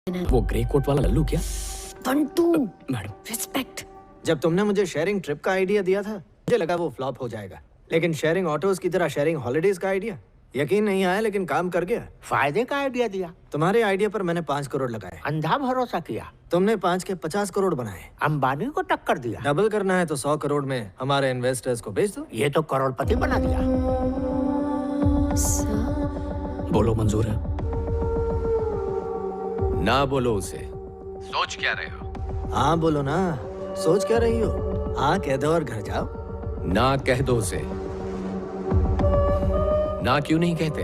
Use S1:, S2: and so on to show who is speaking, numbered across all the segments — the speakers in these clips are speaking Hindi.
S1: वो ग्रे कोट वाला लल्लू क्या?
S2: Bantu,
S1: madam
S2: respect.
S3: जब तुमने मुझे शेयरिंग ट्रिप का आइडिया दिया था, मुझे लगा वो फ्लॉप हो जाएगा, लेकिन शेयरिंग ऑटोज की तरह शेयरिंग हॉलिडेज का आइडिया यकीन नहीं आया, लेकिन काम कर गया।
S4: फायदे का आइडिया दिया।
S3: तुम्हारे आइडिया पर मैंने 5 करोड़ लगाए,
S4: अंधा भरोसा किया।
S3: तुमने 5 के 50 करोड़ बनाए।
S4: अंबानी को टक्कर दिया।
S3: डबल करना है तो 100 करोड़ में हमारे इन्वेस्टर्स को बेच दो।
S4: ये तो करोड़पति बना दिया।
S1: बोलो मंजूर है?
S5: ना बोलो उसे। सोच क्या रहे हो?
S3: हाँ बोलो ना, सोच क्या रही हो? हाँ कह दो और घर जाओ।
S5: ना कह दो उसे। ना क्यों नहीं कहते?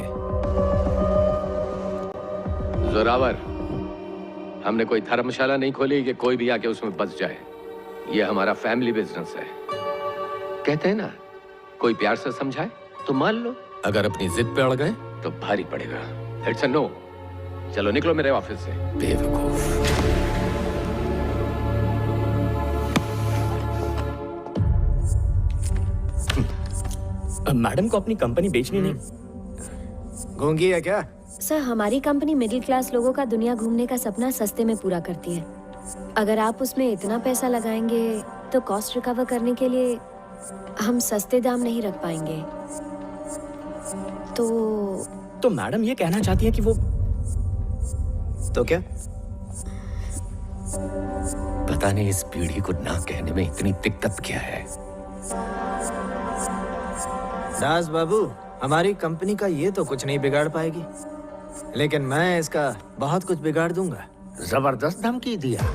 S5: जोरावर, हमने कोई धर्मशाला नहीं खोली कि कोई भी आके उसमें बस जाए। ये हमारा फैमिली बिजनेस है। कहते हैं ना, कोई प्यार से समझाए तो मान लो, अगर अपनी जिद पे अड़ गए तो भारी पड़ेगा। It's a no. चलो निकलो मेरे ऑफिस से, बेवकूफ।
S1: मैडम को अपनी कंपनी बेचनी नहीं।
S3: गूंगी है क्या?
S2: सर, हमारी कंपनी मिडिल क्लास लोगों का दुनिया घूमने का सपना सस्ते में पूरा करती है। अगर आप उसमें इतना पैसा लगाएंगे तो कॉस्ट रिकवर करने के लिए हम सस्ते दाम नहीं रख पाएंगे।
S1: तो मैडम ये कहना चाहती है कि वो
S3: तो क्या?
S5: पता नहीं इस पीढ़ी को ना कहने में इतनी दिक्कत क्या है।
S3: दास बाबू, हमारी कंपनी का ये तो कुछ नहीं बिगाड़ पाएगी, लेकिन मैं इसका बहुत कुछ बिगाड़ दूंगा।
S4: जबरदस्त धमकी दिया।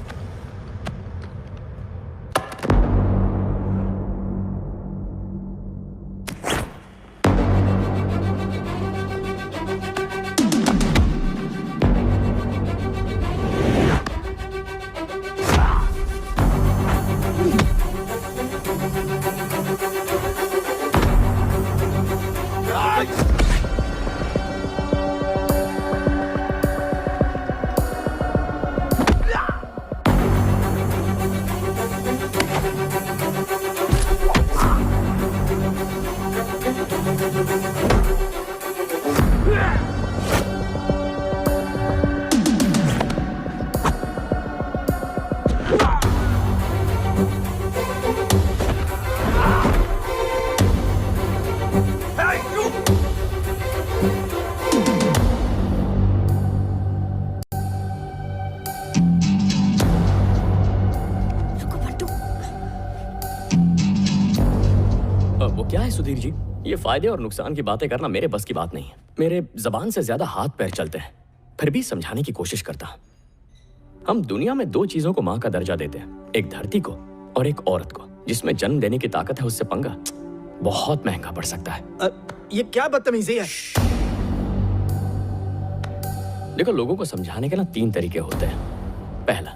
S1: वो क्या है सुधीर जी, ये फायदे और नुकसान की बातें करना मेरे बस की बात नहीं है। मेरे जबान से ज्यादा हाथ पैर चलते हैं, फिर भी समझाने की कोशिश करता हूं। हम दुनिया में 2 चीजों को माँ का दर्जा देते हैं, एक धरती को और एक औरत को। जिसमें जन्म देने की ताकत है उससे पंगा बहुत महंगा पड़ सकता है।
S3: ये क्या बदतमीजी है?
S1: देखो, लोगों को समझाने के ना 3 तरीके होते हैं। पहला,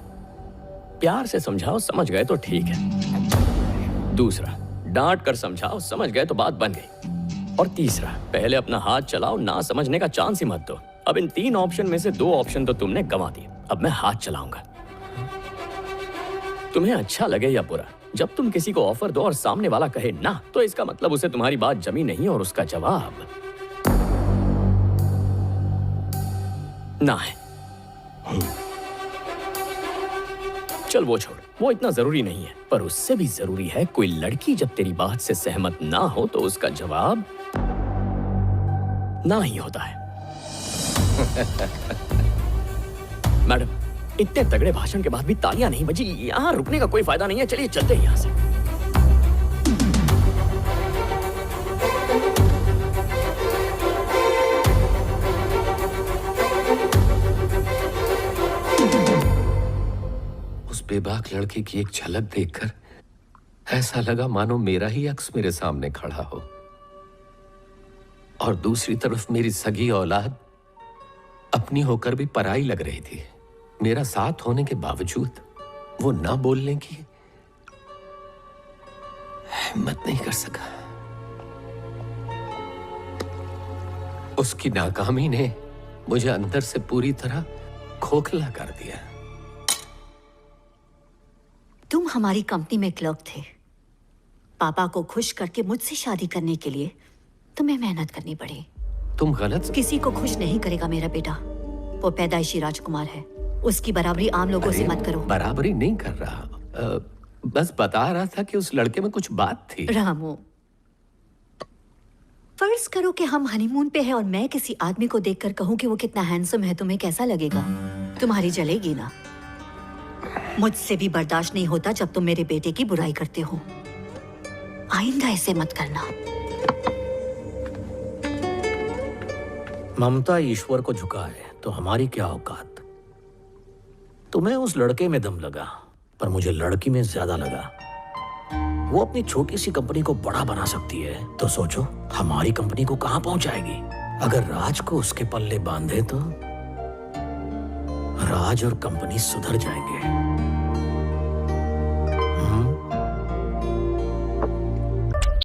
S1: प्यार से समझाओ, समझ गए तो ठीक है। दूसरा, डांट कर समझाओ, समझ गए तो बात बन गई। और तीसरा, पहले अपना हाथ चलाओ, ना समझने का चांस ही मत दो। अब इन 3 ऑप्शन में से 2 ऑप्शन तो तुमने गंवा दिए। अब मैं हाथ चलाऊंगा। तुम्हें अच्छा लगे या बुरा, जब तुम किसी को ऑफर दो और सामने वाला कहे ना, तो इसका मतलब उसे तुम्हारी बात जमी नहीं और उसका जवाब ना है। चल वो छोड़, वो इतना जरूरी नहीं है, पर उससे भी जरूरी है कोई लड़की जब तेरी बात से सहमत ना हो तो उसका जवाब ना ही होता है। मैडम, इतने तगड़े भाषण के बाद भी तालियां नहीं बजी। यहां रुकने का कोई फायदा नहीं है। चलिए चलते हैं यहां से।
S5: उस बेबाक लड़के की एक झलक देखकर ऐसा लगा मानो मेरा ही अक्स मेरे सामने खड़ा हो, और दूसरी तरफ मेरी सगी औलाद अपनी होकर भी पराई लग रही थी। मेरा साथ होने के बावजूद वो ना बोलने की हिम्मत नहीं कर सका। उसकी नाकामी ने मुझे अंदर से पूरी तरह खोखला कर दिया।
S6: तुम हमारी कंपनी में क्लर्क थे। पापा को खुश करके मुझसे शादी करने के लिए तुम्हें मेहनत करनी पड़ी।
S5: तुम गलत।
S6: किसी को खुश नहीं करेगा मेरा बेटा। वो पैदाइशी राजकुमार है। उसकी बराबरी आम लोगों से मत करो।
S5: बराबरी नहीं कर रहा, बस बता रहा था कि उस लड़के में कुछ बात थी।
S6: रामू, फर्ज करो कि हम हनीमून पे हैं और मैं किसी आदमी को देखकर कहूं कि वो कितना हैंडसम है, तुम्हें कैसा लगेगा? तुम्हारी जलेगी ना? मुझसे भी बर्दाश्त नहीं होता जब तुम मेरे बेटे की बुराई करते हो। आइंदा ऐसे मत करना।
S7: ममता ईश्वर को झुकाए तो हमारी क्या औकात। तुम्हें उस लड़के में दम लगा, पर मुझे लड़की में ज्यादा लगा। वो अपनी छोटी सी कंपनी को बड़ा बना सकती है, तो सोचो हमारी कंपनी को कहां पहुंचाएगी। अगर राज को उसके पल्ले बांधे तो राज और कंपनी सुधर जाएंगे।